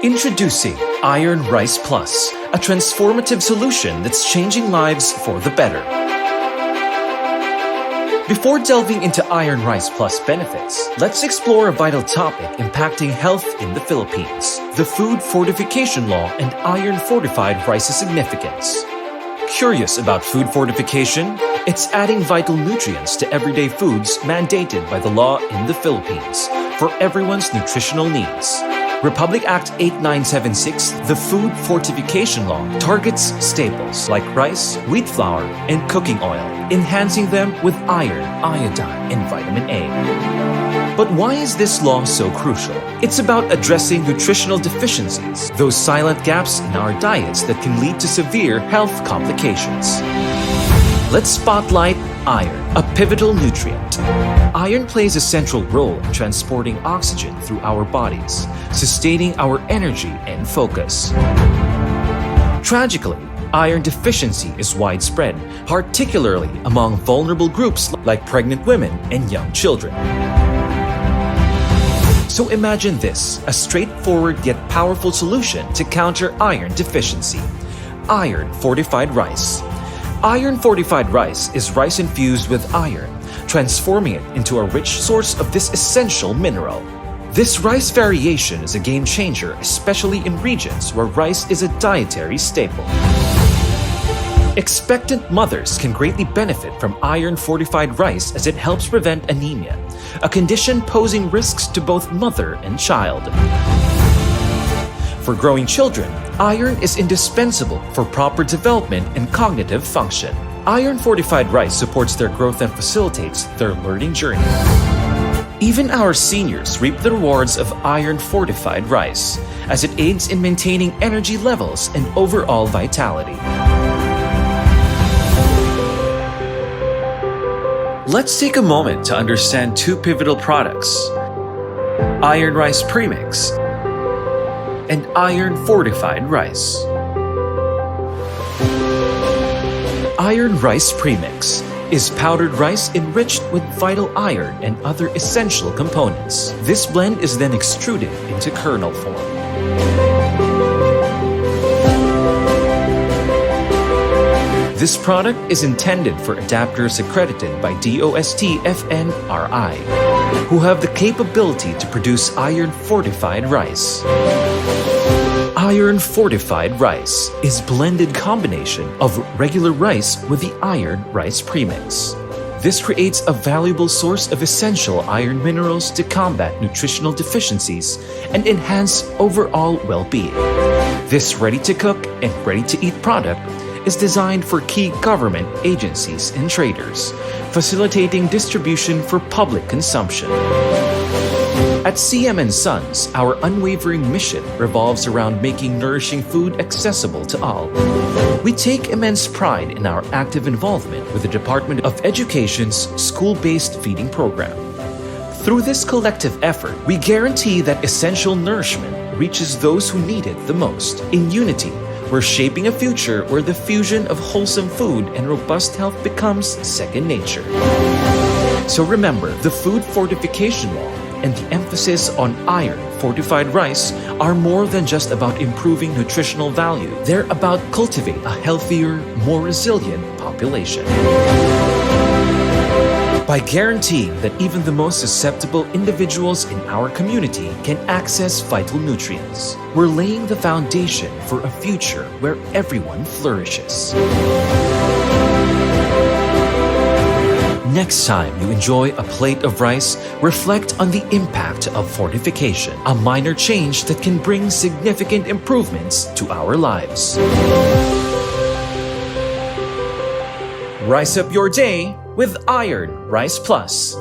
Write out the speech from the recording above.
Introducing Iron Rice Plus, a transformative solution that's changing lives for the better. Before delving into Iron Rice Plus benefits, let's explore a vital topic impacting health in the Philippines: the Food Fortification Law and Iron Fortified Rice's significance. Curious about food fortification? It's adding vital nutrients to everyday foods mandated by the law in the Philippines for everyone's nutritional needs. Republic Act 8976, the Food Fortification Law, targets staples like rice, wheat flour, and cooking oil, enhancing them with iron, iodine, and vitamin A. But why is this law so crucial? It's about addressing nutritional deficiencies, those silent gaps in our diets that can lead to severe health complications. Let's spotlight iron, a pivotal nutrient. Iron plays a central role in transporting oxygen through our bodies, sustaining our energy and focus. Tragically, iron deficiency is widespread, particularly among vulnerable groups like pregnant women and young children. So imagine this, a straightforward yet powerful solution to counter iron deficiency: iron fortified rice. Iron fortified rice is rice infused with iron, transforming it into a rich source of this essential mineral. This rice variation is a game changer, especially in regions where rice is a dietary staple. Expectant mothers can greatly benefit from iron fortified rice as it helps prevent anemia, a condition posing risks to both mother and child. For growing children, iron is indispensable for proper development and cognitive function. Iron fortified rice supports their growth and facilitates their learning journey. Even our seniors reap the rewards of iron fortified rice, as it aids in maintaining energy levels and overall vitality. Let's take a moment to understand two pivotal products: Iron Rice Premix and Iron Fortified Rice. Iron Rice Premix is powdered rice enriched with vital iron and other essential components. This blend is then extruded into kernel form. This product is intended for adapters accredited by DOST FNRI, who have the capability to produce iron fortified rice. Iron fortified rice is blended combination of regular rice with the Iron Rice Premix. This creates a valuable source of essential iron minerals to combat nutritional deficiencies and enhance overall well-being. This ready-to-cook and ready-to-eat product is designed for key government agencies and traders, facilitating distribution for public consumption. At CM & Sons, our unwavering mission revolves around making nourishing food accessible to all. We take immense pride in our active involvement with the Department of Education's school-based feeding program. Through this collective effort, we guarantee that essential nourishment reaches those who need it the most. In unity, we're shaping a future where the fusion of wholesome food and robust health becomes second nature. So remember, the Food Fortification Law and the emphasis on iron fortified rice are more than just about improving nutritional value. They're about cultivating a healthier, more resilient population. By guaranteeing that even the most susceptible individuals in our community can access vital nutrients, we're laying the foundation for a future where everyone flourishes. Next time you enjoy a plate of rice, reflect on the impact of fortification, a minor change that can bring significant improvements to our lives. Rice up your day with Iron Rice Plus.